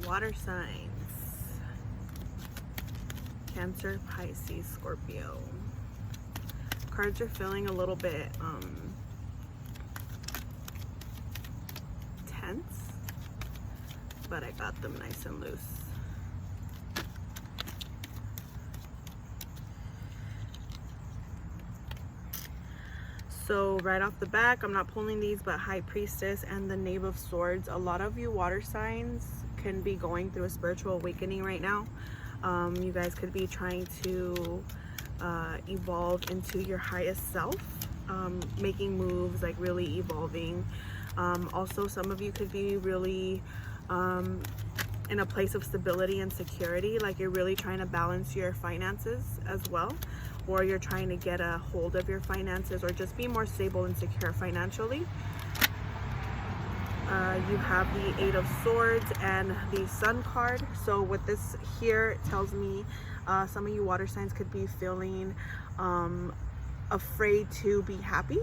Water signs. Cancer, Pisces, Scorpio. Cards are feeling a little bit tense, but I got them nice and loose. So right off the back, I'm not pulling these, but High Priestess and the Knave of Swords. A lot of you water signs can be going through a spiritual awakening right now. You guys could be trying to evolve into your highest self, making moves, like really evolving. Also, some of you could be really in a place of stability and security, like you're really trying to balance your finances as well, or you're trying to get a hold of your finances, or just be more stable and secure financially. You have the Eight of Swords and the Sun card. So with this here, it tells me some of you water signs could be feeling afraid to be happy.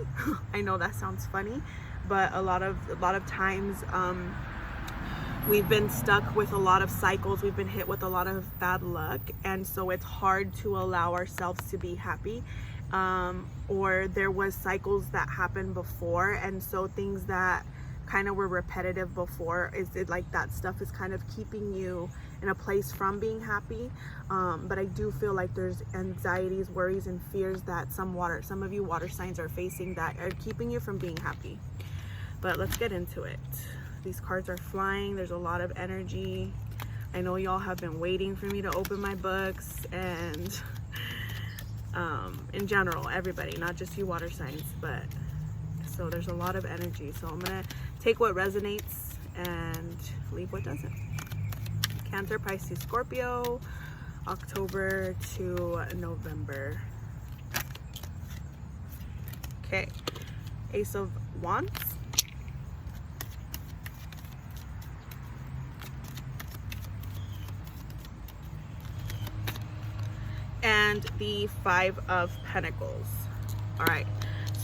I know that sounds funny, but a lot of times we've been stuck with a lot of cycles. We've been hit with a lot of bad luck, and so it's hard to allow ourselves to be happy. Or there was cycles that happened before, and so things that kind of were repetitive before, is it like that stuff is kind of keeping you in a place from being happy. But I do feel like there's anxieties, worries, and fears that some of you water signs are facing that are keeping you from being happy. But let's get into it. These cards are flying. There's a lot of energy. I know y'all have been waiting for me to open my books, and in general, everybody, not just you water signs, but so there's a lot of energy. So I'm gonna take what resonates and leave what doesn't. Cancer, Pisces, Scorpio, October to November. Okay, Ace of Wands. And the Five of Pentacles. All right,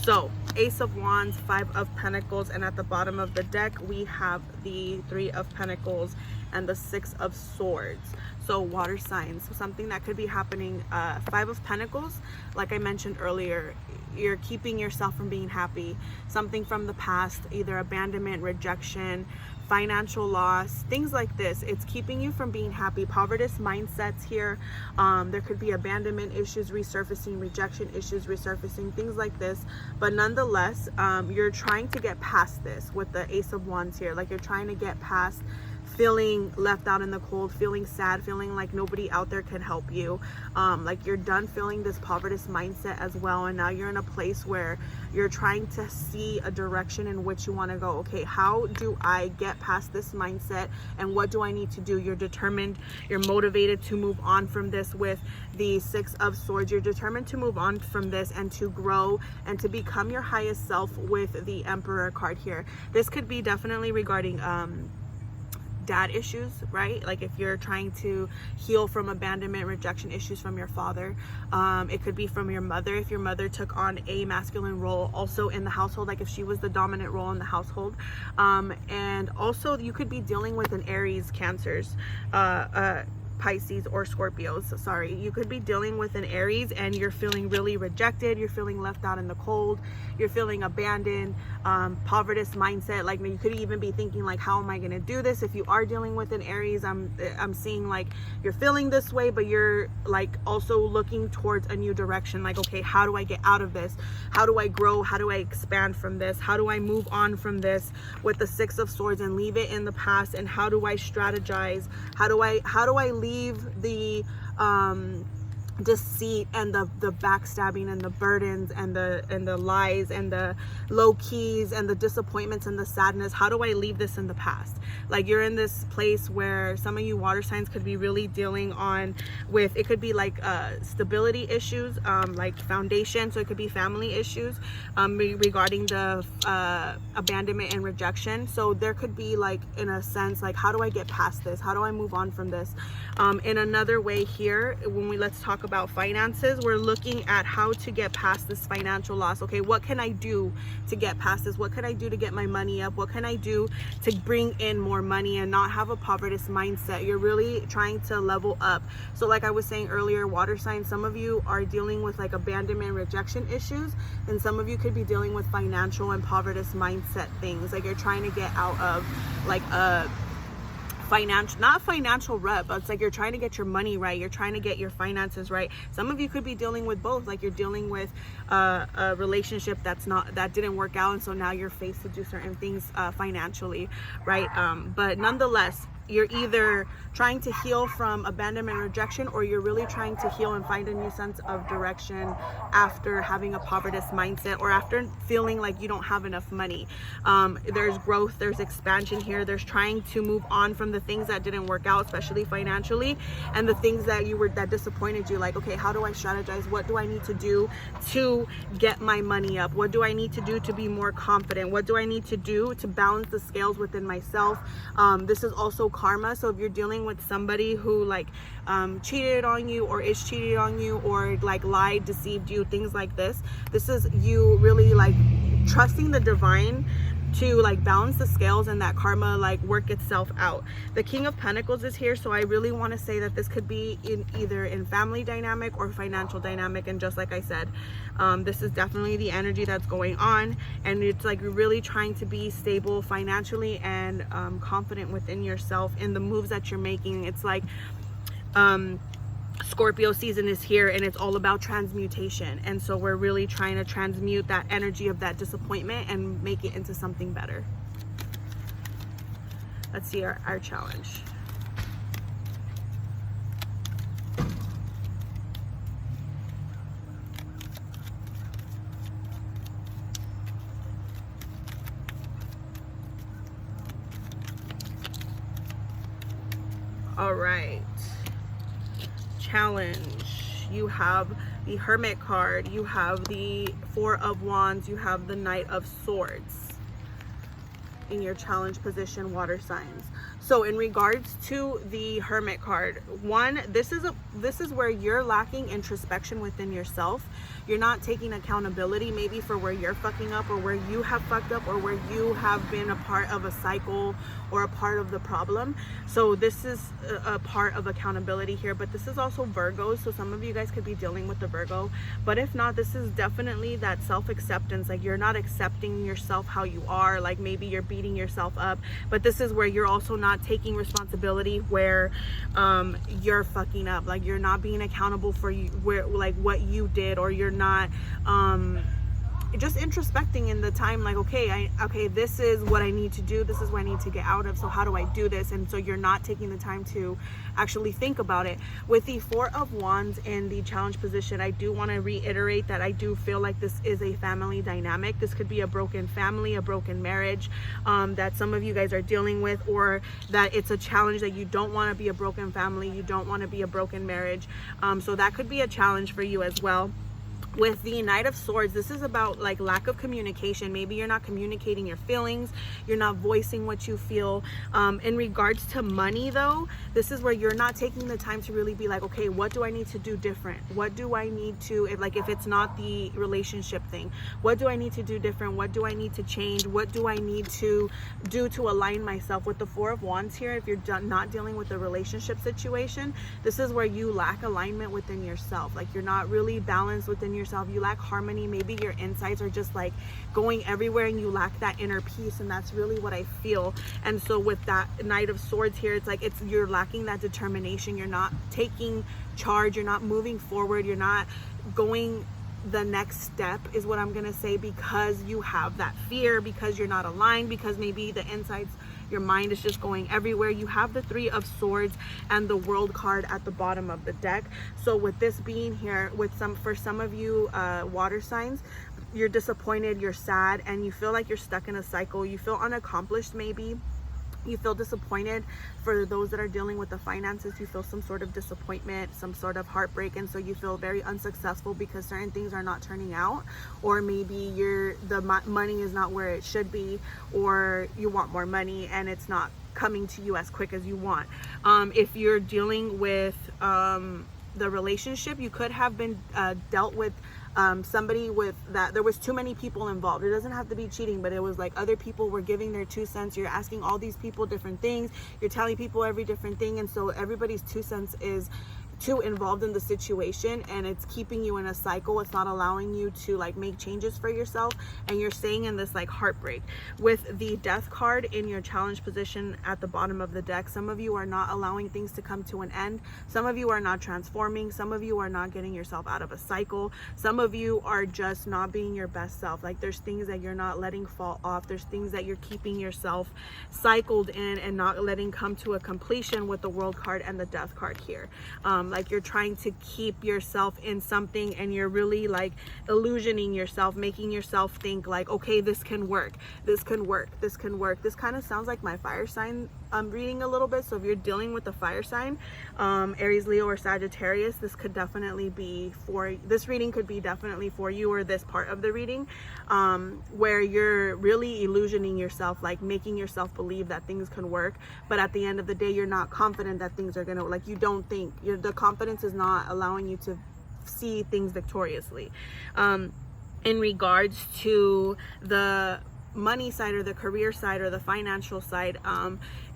so Ace of Wands, Five of Pentacles, and at the bottom of the deck we have the Three of Pentacles and the Six of Swords. So water signs, something that could be happening. Five of Pentacles, like I mentioned earlier, you're keeping yourself from being happy. Something from the past, either abandonment, rejection, financial loss, things like this. It's keeping you from being happy. Poverty mindsets here. There could be abandonment issues resurfacing, rejection issues resurfacing, things like this. But nonetheless, you're trying to get past this with the Ace of Wands here. Like you're trying to get past feeling left out in the cold, feeling sad, feeling like nobody out there can help you. Like you're done feeling this poverty mindset as well, and now you're in a place where you're trying to see a direction in which you want to go. Okay, how do I get past this mindset, and what do I need to do? You're determined, you're motivated to move on from this with the Six of Swords. You're determined to move on from this and to grow and to become your highest self with the Emperor card here. This could be definitely regarding dad issues, right? Like if you're trying to heal from abandonment, rejection issues from your father. It could be from your mother, if your mother took on a masculine role also in the household, like if she was the dominant role in the household. And also you could be dealing with an Aries, Cancers, Pisces, or Scorpios, sorry. You could be dealing with an Aries and you're feeling really rejected, you're feeling left out in the cold, you're feeling abandoned, poverty mindset. Like you could even be thinking like, how am I going to do this? If you are dealing with an Aries, I'm seeing like you're feeling this way, but you're like also looking towards a new direction. Like, okay, how do I get out of this? How do I grow? How do I expand from this? How do I move on from this with the Six of Swords and leave it in the past? And how do I strategize? How do I leave the deceit and the backstabbing and the burdens and the lies and the low keys and the disappointments and the sadness? How do I leave this in the past? Like you're in this place where some of you water signs could be really dealing on with, it could be like stability issues, like foundation. So it could be family issues regarding the abandonment and rejection. So there could be like, in a sense, like, how do I get past this? How do I move on from this? In another way here, let's talk about finances, we're looking at how to get past this financial loss. Okay, what can I do to get past this? What can I do to get my money up? What can I do to bring in more money and not have a poverty mindset? You're really trying to level up. So like I was saying earlier, water signs, some of you are dealing with like abandonment, rejection issues, and some of you could be dealing with financial and poverty mindset things. Like you're trying to get out of like a not financial rut, but it's like you're trying to get your money right, you're trying to get your finances right. Some of you could be dealing with both, like you're dealing with a relationship that didn't work out, and so now you're faced to do certain things financially, right? But nonetheless, you're either trying to heal from abandonment and rejection, or you're really trying to heal and find a new sense of direction after having a poverty mindset, or after feeling like you don't have enough money. There's growth, there's expansion here. There's trying to move on from the things that didn't work out, especially financially, and the things that that disappointed you. Like, okay, how do I strategize? What do I need to do to get my money up? What do I need to do to be more confident? What do I need to do to balance the scales within myself? This is also karma. So if you're dealing with somebody who like cheated on you, or is cheated on you, or like lied, deceived you, things like this is you really like trusting the divine to like balance the scales and that karma like work itself out. The King of Pentacles is here, so I really want to say that this could be in either in family dynamic or financial dynamic. And just like I said, this is definitely the energy that's going on, and it's like you're really trying to be stable financially and confident within yourself in the moves that you're making. It's like Scorpio season is here, and it's all about transmutation, and so we're really trying to transmute that energy of that disappointment and make it into something better. Let's see our challenge. All right, challenge. You have the Hermit card, you have the Four of Wands, you have the Knight of Swords in your challenge position, water signs. So in regards to the Hermit card, one, this is where you're lacking introspection within yourself. You're not taking accountability maybe for where you're fucking up, or where you have fucked up, or where you have been a part of a cycle or a part of the problem. So this is a part of accountability here, but this is also Virgo, so some of you guys could be dealing with the Virgo. But if not, this is definitely that self-acceptance. Like you're not accepting yourself how you are, like maybe you're beating yourself up, but this is where you're also not taking responsibility where you're fucking up. Like you're not being accountable for what you did, or you're not just introspecting in the time, like, okay, this is what I need to do, this is what I need to get out of, so how do I do this? And so you're not taking the time to actually think about it. With the Four of Wands in the challenge position, I do want to reiterate that I do feel like this is a family dynamic. This could be a broken family, a broken marriage that some of you guys are dealing with, or that it's a challenge that you don't want to be a broken family, you don't want to be a broken marriage. So that could be a challenge for you as well. With the Knight of Swords, this is about like lack of communication. Maybe you're not communicating your feelings, you're not voicing what you feel. In regards to money though, this is where you're not taking the time to really be like, okay, what do I need to do different? What do I need to, if it's not the relationship thing, what do I need to do different? What do I need to change? What do I need to do to align myself? With the Four of Wands here, if you're not dealing with a relationship situation, this is where you lack alignment within yourself. Like you're not really balanced within yourself, you lack harmony. Maybe your insides are just like going everywhere, and you lack that inner peace, and that's really what I feel. And so with that Knight of Swords here, it's like you're lacking that determination, you're not taking charge, you're not moving forward, you're not going the next step, is what I'm gonna say, because you have that fear, because you're not aligned, because maybe the insides, your mind is just going everywhere. You have the Three of Swords and the World card at the bottom of the deck. So with this being here, for some of you water signs, you're disappointed, you're sad, and you feel like you're stuck in a cycle. You feel unaccomplished maybe. You feel disappointed. For those that are dealing with the finances, you feel some sort of disappointment, some sort of heartbreak, and so you feel very unsuccessful because certain things are not turning out, or maybe the money is not where it should be, or you want more money and it's not coming to you as quick as you want. If you're dealing with the relationship. You could have been dealt with somebody with that there was too many people involved. It doesn't have to be cheating, but it was like other people were giving their 2 cents. You're asking all these people different things, you're telling people every different thing, and so everybody's 2 cents is too involved in the situation, and it's keeping you in a cycle. It's not allowing you to like make changes for yourself, and you're staying in this like heartbreak. With the Death card in your challenge position at the bottom of the deck, some of you are not allowing things to come to an end. Some of you are not transforming. Some of you are not getting yourself out of a cycle. Some of you are just not being your best self. Like there's things that you're not letting fall off. There's things that you're keeping yourself cycled in and not letting come to a completion with the World card and the Death card here. Like you're trying to keep yourself in something, and you're really like illusioning yourself, making yourself think like, okay, this can work, this can work, this can work. This kind of sounds like my fire sign reading a little bit. So if you're dealing with the fire sign, Aries, Leo, or Sagittarius, this could definitely be for this reading, could be definitely for you, or this part of the reading, where you're really illusioning yourself, like making yourself believe that things can work, but at the end of the day you're not confident that things are gonna, like you don't think the confidence is not allowing you to see things victoriously. In regards to the money side or the career side or the financial side,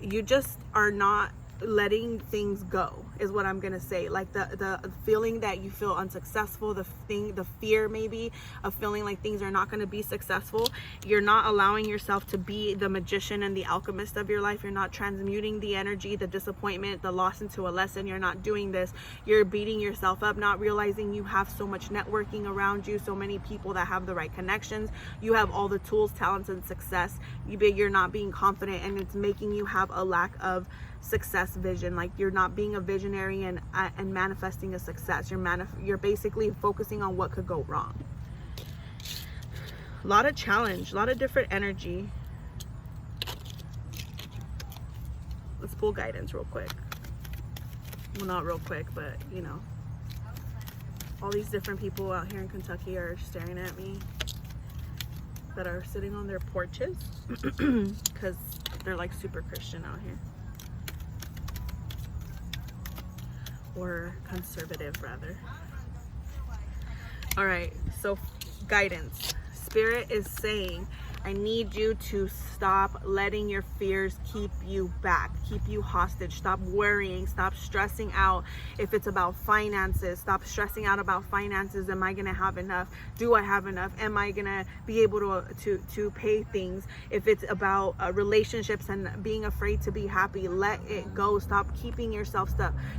you just are not letting things go, is what I'm gonna say. Like the feeling that you feel unsuccessful, the fear maybe of feeling like things are not going to be successful. You're not allowing yourself to be the magician and the alchemist of your life. You're not transmuting the energy, the disappointment, the loss into a lesson. You're not doing this. You're beating yourself up, not realizing you have so much networking around you, so many people that have the right connections. You have all the tools, talents, and success. You're not being confident, and it's making you have a lack of success vision. Like you're not being a visionary and manifesting a success. You're basically focusing on what could go wrong. A lot of challenge, a lot of different energy. Let's pull guidance real quick. Well, not real quick, but you know, all these different people out here in Kentucky are staring at me that are sitting on their porches because they're like super Christian out here. Or conservative rather. All right, so guidance. Spirit is saying, I need you to stop letting your fears keep you back, keep you hostage. Stop worrying, stop stressing out. If it's about finances, stop stressing out about finances. Am I gonna have enough? Do I have enough? Am I gonna be able to pay things? If it's about relationships and being afraid to be happy, let it go. Stop keeping yourself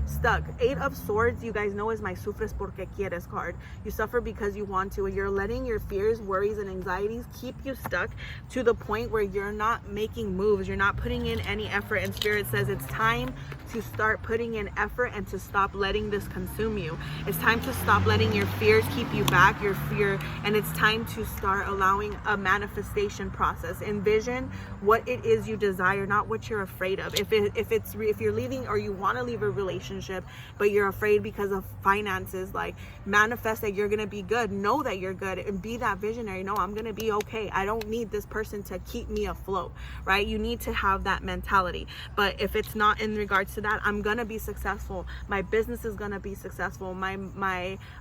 stuck. 8 of Swords, you guys know, is my sufres porque quieres card. You suffer because you want to, and you're letting your fears, worries, and anxieties keep you stuck to the point where you're not making moves, you're not putting in any effort. And Spirit says it's time to start putting in effort and to stop letting this consume you. It's time to stop letting your fears keep you back, your fear, and it's time to start allowing a manifestation process. Envision what it is you desire, not what you're afraid of. If you're leaving or you want to leave a relationship but you're afraid because of finances, like manifest that you're gonna be good. Know that you're good and be that visionary. No, I'm gonna be okay. I don't need this person to keep me afloat, right? You need to have that mentality. But if it's not in regards to that, I'm gonna be successful, my business is gonna be successful, my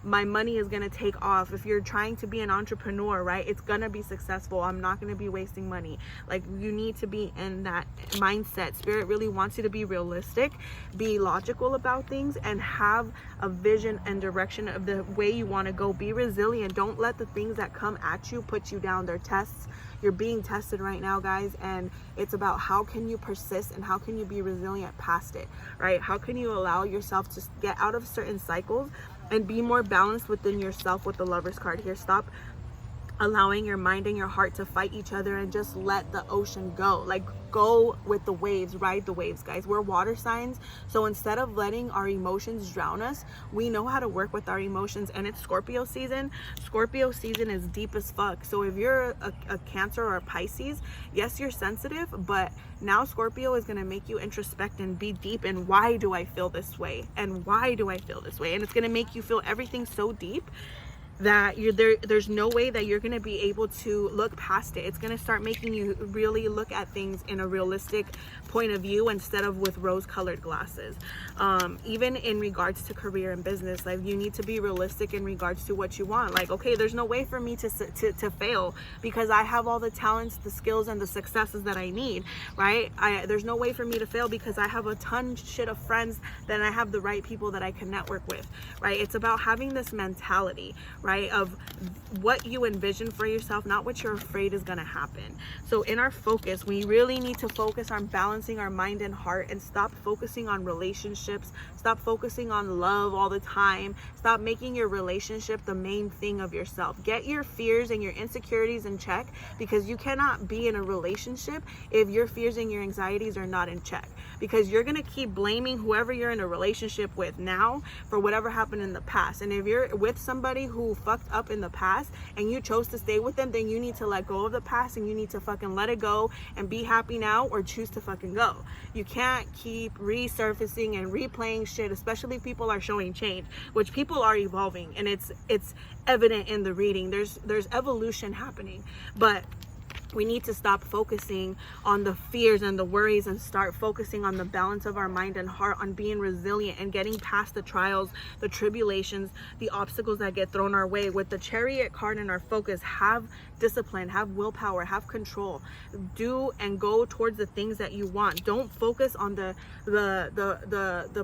money is gonna take off. If you're trying to be an entrepreneur, right, it's gonna be successful. I'm not gonna be wasting money. Like, you need to be in that mindset. Spirit really wants you to be realistic, be logical about things, and have a vision and direction of the way you want to go. Be resilient. Don't let the things that come at you put you down. They're tests. You're being tested right now, guys, and it's about how can you persist and how can you be resilient past it, right? How can you allow yourself to get out of certain cycles and be more balanced within yourself with the Lovers card here. Stop allowing your mind and your heart to fight each other and just let the ocean go. Like, go with the waves, ride the waves, guys. We're water signs, so instead of letting our emotions drown us, we know how to work with our emotions. And it's Scorpio season. Scorpio season is deep as fuck. So if you're a Cancer or a Pisces, yes, you're sensitive, but now Scorpio is going to make you introspect and be deep in why do I feel this way, and why do I feel this way, and it's going to make you feel everything so deep that there's no way that you're going to be able to look past it. It's going to start making you really look at things in a realistic point of view instead of with rose-colored glasses. Even in regards to career and business, like, you need to be realistic in regards to what you want. Like, okay, there's no way for me to fail because I have all the talents, the skills, and the successes that I need, right? There's no way for me to fail because I have a ton shit of friends, that I have the right people that I can network with, right? It's about having this mentality, right, of what you envision for yourself, not what you're afraid is going to happen. So in our focus, we really need to focus on balancing our mind and heart, and stop focusing on relationships, stop focusing on love all the time, stop making your relationship the main thing of yourself. Get your fears and your insecurities in check, because you cannot be in a relationship if your fears and your anxieties are not in check, because you're going to keep blaming whoever you're in a relationship with now for whatever happened in the past. And if you're with somebody who fucked up in the past and you chose to stay with them, then you need to let go of the past, and you need to fucking let it go and be happy now, or choose to fucking go. You can't keep resurfacing and replaying shit, especially if people are showing change, which people are evolving, and it's evident in the reading. There's evolution happening, but we need to stop focusing on the fears and the worries and start focusing on the balance of our mind and heart, on being resilient and getting past the trials, the tribulations, the obstacles that get thrown our way. With the Chariot card in our focus, have discipline, have willpower, have control. Do and go towards the things that you want. Don't focus on the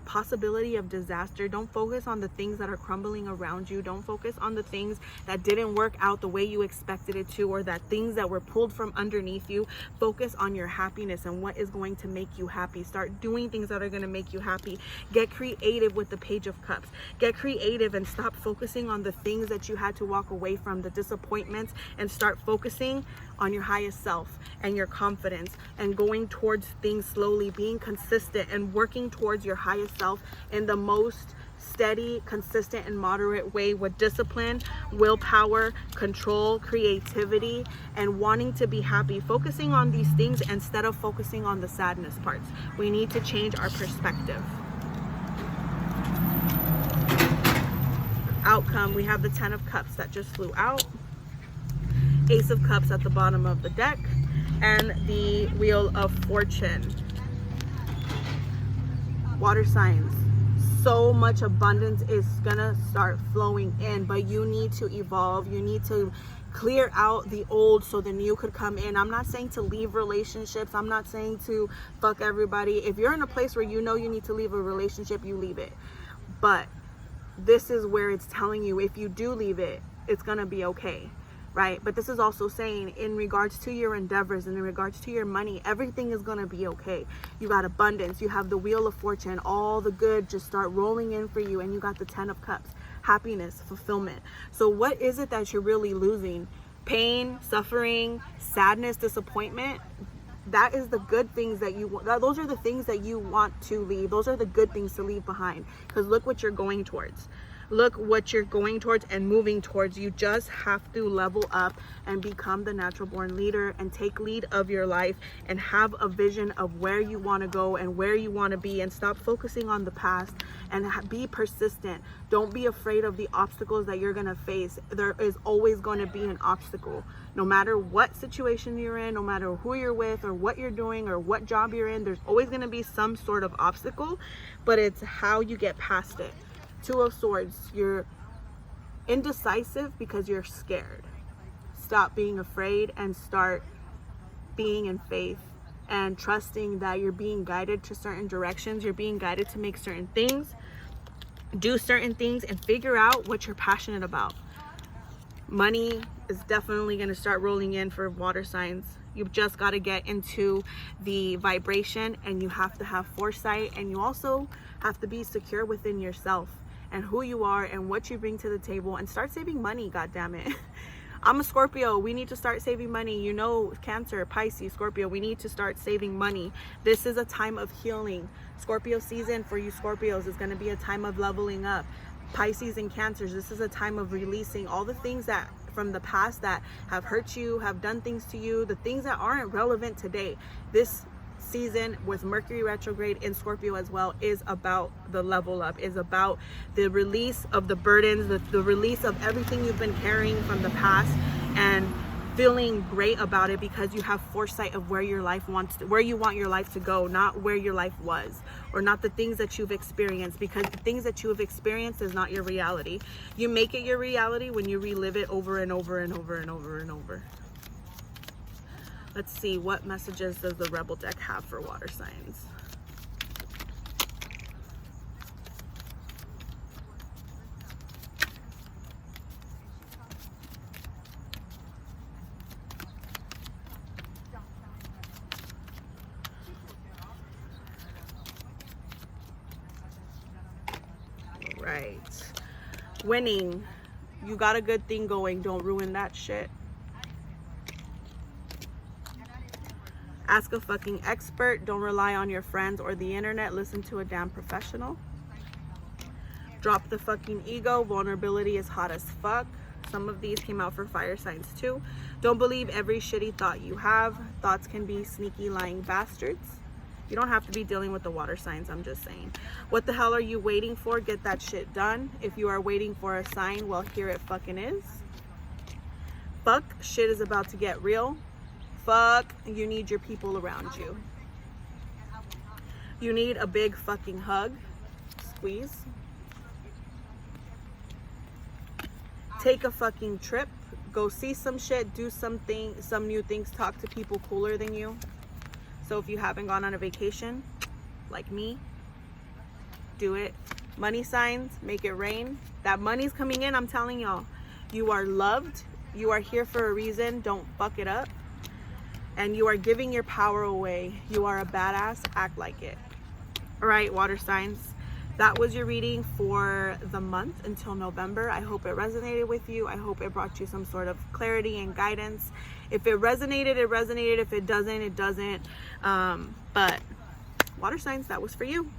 possibility of disaster. Don't focus on the things that are crumbling around you. Don't focus on the things that didn't work out the way you expected it to, or that things that were pulled from underneath you. Focus on your happiness and what is going to make you happy. Start doing things that are going to make you happy. Get creative with the Page of Cups. Get creative and stop focusing on the things that you had to walk away from, the disappointments, and start focusing on your highest self and your confidence, and going towards things slowly, being consistent and working towards your highest self in the most steady, consistent, and moderate way, with discipline, willpower, control, creativity, and wanting to be happy. Focusing on these things instead of focusing on the sadness parts. We need to change our perspective. Outcome, we have the 10 of Cups that just flew out, Ace of Cups at the bottom of the deck, and the Wheel of Fortune. Water signs, so much abundance is gonna start flowing in, but you need to evolve. You need to clear out the old so the new could come in. I'm not saying to leave relationships. I'm not saying to fuck everybody. If you're in a place where you know you need to leave a relationship, you leave it. But this is where it's telling you, if you do leave it, it's gonna be okay. Right? But this is also saying, in regards to your endeavors and in regards to your money, everything is going to be okay. You got abundance. You have the Wheel of Fortune. All the good just start rolling in for you. And you got the 10 of Cups. Happiness, fulfillment. So what is it that you're really losing? Pain, suffering, sadness, disappointment. That is the good things that you want. Those are the things that you want to leave. Those are the good things to leave behind. Because look what you're going towards. Look what you're going towards and moving towards. You just have to level up and become the natural born leader, and take lead of your life, and have a vision of where you want to go and where you want to be, and stop focusing on the past, and be persistent. Don't be afraid of the obstacles that you're going to face. There is always going to be an obstacle. No matter what situation you're in, no matter who you're with or what you're doing or what job you're in, there's always going to be some sort of obstacle, but it's how you get past it. 2 of Swords, you're indecisive because you're scared. Stop being afraid and start being in faith and trusting that you're being guided to certain directions. You're being guided to make certain things, do certain things, and figure out what you're passionate about. Money is definitely going to start rolling in for water signs. You've just got to get into the vibration, and you have to have foresight, and you also have to be secure within yourself and who you are and what you bring to the table, and start saving money. God damn it. I'm a Scorpio. We need to start saving money. You know, Cancer, Pisces, Scorpio, we need to start saving money. This is a time of healing. Scorpio season for you Scorpios is going to be a time of leveling up. Pisces and Cancers, this is a time of releasing all the things that from the past that have hurt you, have done things to you, the things that aren't relevant today. This season with Mercury retrograde in Scorpio as well is about the level up, is about the release of the burdens, the release of everything you've been carrying from the past, and feeling great about it because you have foresight of where your life where you want your life to go, not where your life was, or not the things that you've experienced, because the things that you have experienced is not your reality. You make it your reality when you relive it over and over and over and over and over. Let's see, what messages does the Rebel deck have for water signs? Right. Winning. You got a good thing going. Don't ruin that shit. Ask a fucking expert. Don't rely on your friends or the internet. Listen to a damn professional. Drop the fucking ego. Vulnerability is hot as fuck. Some of these came out for fire signs too. Don't believe every shitty thought you have. Thoughts can be sneaky lying bastards. You don't have to be dealing with the water signs, I'm just saying. What the hell are you waiting for? Get that shit done. If you are waiting for a sign, well, here it fucking is. Fuck, shit is about to get real. Fuck, you need your people around you. You need a big fucking hug. Squeeze. Take a fucking trip. Go see some shit. Do something, some new things. Talk to people cooler than you. So if you haven't gone on a vacation, like me, do it. Money signs, make it rain. That money's coming in, I'm telling y'all. You are loved. You are here for a reason. Don't fuck it up. And you are giving your power away. You are a badass. Act like it. All right, water signs. That was your reading for the month until November. I hope it resonated with you. I hope it brought you some sort of clarity and guidance. If it resonated, it resonated. If it doesn't, it doesn't. But water signs, that was for you.